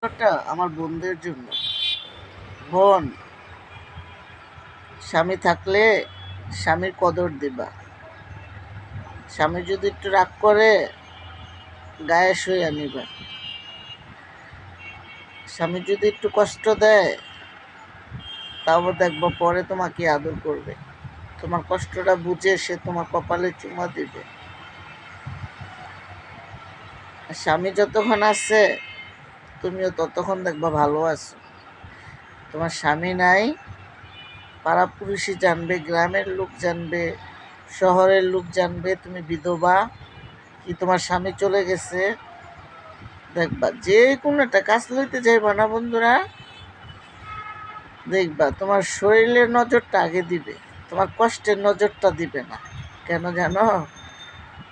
ওটা আমার বোনদের জন্য। বোন, স্বামী থাকলে স্বামীর কদর দিবা। স্বামী যদি একটু রাগ করে গায়ে শুয়ে আনিবা। স্বামী যদি একটু কষ্ট দেয় তাও দেখবো পরে তোমাকে আদর করবে। তোমার কষ্টটা বুঝে সে তোমার কপালে চুমা দিবে। স্বামী যতক্ষণ আছে তুমিও ততক্ষণ দেখবা ভালো আছো। তোমার স্বামী নাই, পাড়া পুরুষই জানবে, গ্রামের লোক জানবে, শহরের লোক জানবে তুমি বিধবা, কি তোমার স্বামী চলে গেছে। দেখবা যে কোনো একটা কাজ লইতে যাইবা না বন্ধুরা, দেখবা তোমার শরীরের নজরটা আগে দিবে, তোমার কষ্টের নজরটা দিবে না। কেন জানো?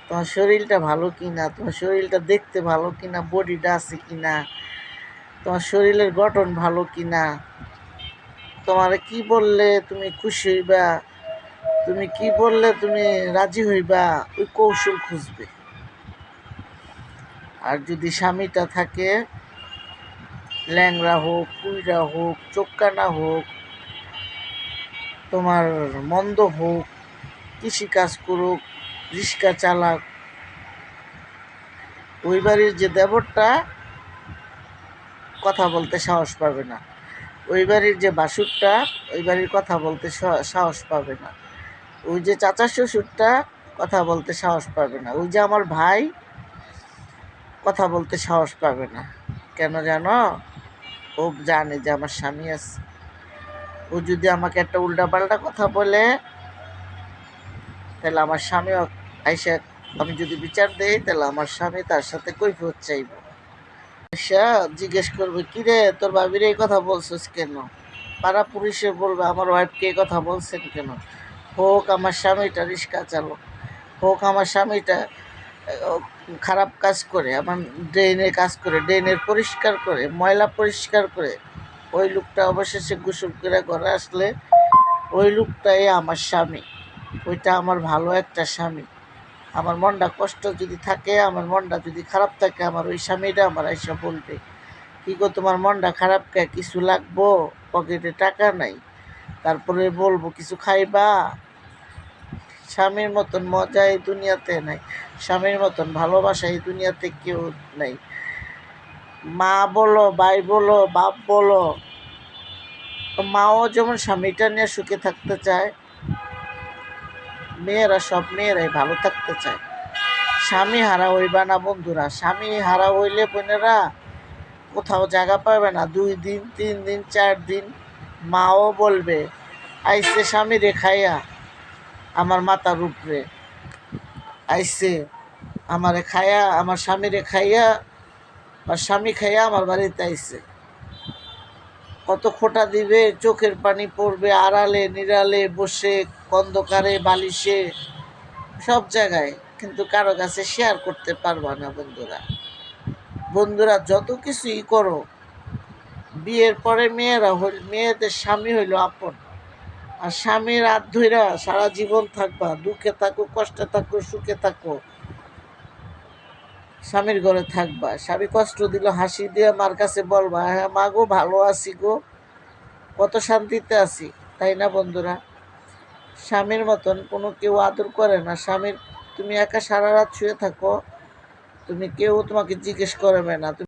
তোমার শরীরটা ভালো কিনা, তোমার শরীরটা দেখতে ভালো কিনা, বডিটা আছে কিনা, তোমার শরীরের গঠন ভালো কিনা, তোমার কি বললে তুমি খুশি হইবা, তুমি কি বললে তুমি রাজি হইবা, ওই কৌশল খুঁজবে। আর যদি স্বামীটা থাকে ল্যাংড়া হোক, কুইড়া হোক, চোখকানা হোক, তোমার মন্দ হোক, কৃষিকাজ করুক, রিক্সা চালাক, ওই বাড়ির যে দেবরটা কথা বলতে সাহস পাবে না, ওই বাড়ির যে বাসুরটা ওই বাড়ির কথা বলতে সাহস পাবে না, ওই যে চাচা শ্বশুরটা কথা বলতে সাহস পাবে না, ওই যে আমার ভাই কথা বলতে সাহস পাবে না। কেন জানো? ও জানে যে আমার স্বামী আছে। ও যদি আমাকে একটা উল্টাপাল্টা কথা বলে তাহলে আমার স্বামীও আইসা, আমি যদি বিচার দেই তাহলে আমার স্বামী তার সাথে কৈফিয়ত চাইব। আইসা জিজ্ঞেস করবে, কিরে তোর ভাবির এই কথা বলছিস কেন? পাড়া পুলিশে বলবে আমার ওয়াইফকে এই কথা বলছেন কেন? হোক আমার স্বামীটা রিক্সা চালক, হোক আমার স্বামীটা খারাপ কাজ করে, আমার ড্রেনের কাজ করে, ড্রেনের পরিষ্কার করে, ময়লা পরিষ্কার করে, ওই লোকটা অবশেষে গোসল করে ঘরে আসলে ওই লোকটাই আমার স্বামী। ওইটা আমার ভালো একটা স্বামী। আমার মনটা কষ্ট যদি থাকে, আমার মনটা যদি খারাপ থাকে, আমার ওই স্বামীটা আমার আইসা বলবে, কী গো তোমার মনটা খারাপ কে, কিছু লাগবো, পকেটে টাকা নাই, তারপরে বলবো কিছু খাইবা। স্বামীর মতন মজা এই দুনিয়াতে নাই, স্বামীর মতন ভালোবাসা এই দুনিয়াতে কেউ নাই। মা বলো, ভাই বলো, বাপ বলো, মাও যেমন স্বামীটা নিয়ে সুখে থাকতে চায়, মেয়েরা সব মেয়েরাই ভালো থাকতে চায়। স্বামী হারা হইবা না বন্ধুরা, স্বামী হারা হইলে বোনেরা কোথাও জায়গা পাবে না। 2 দিন 3 দিন 4 দিন মাও বলবে, আইসে স্বামী রে খাইয়া আমার মাথার উপরে, আইসে আমারে খাইয়া, আমার স্বামীরে খাইয়া, আর স্বামী খাইয়া আমার বাড়িতে আইসে। কত খোঁটা দিবে, চোখের পানি পড়বে, আড়ালে নিরালে বসে, অন্ধকারে বালিশে, সব জায়গায়, কিন্তু কারো কাছে শেয়ার করতে পারবা না বন্ধুরা। বন্ধুরা যত কিছুই করো, বিয়ের পরে মেয়েদের স্বামী হইল আপন। আর স্বামীর হাত ধইরা সারা জীবন থাকবা, দুঃখে থাকো, কষ্টে থাকো, সুখে থাকো, স্বামীর ঘরে থাকবা। স্বামী কষ্ট দিল হাসি দিয়ে মার কাছে বলবা, হ্যাঁ মা গো ভালো আছি গো, কত শান্তিতে আছি। তাই না বন্ধুরা? স্বামীর মতন কোনো কেউ আদর করে না। স্বামীর, তুমি একা সারা রাত শুয়ে থাকো, তুমি কেউ তোমাকে জিজ্ঞেস করবে না।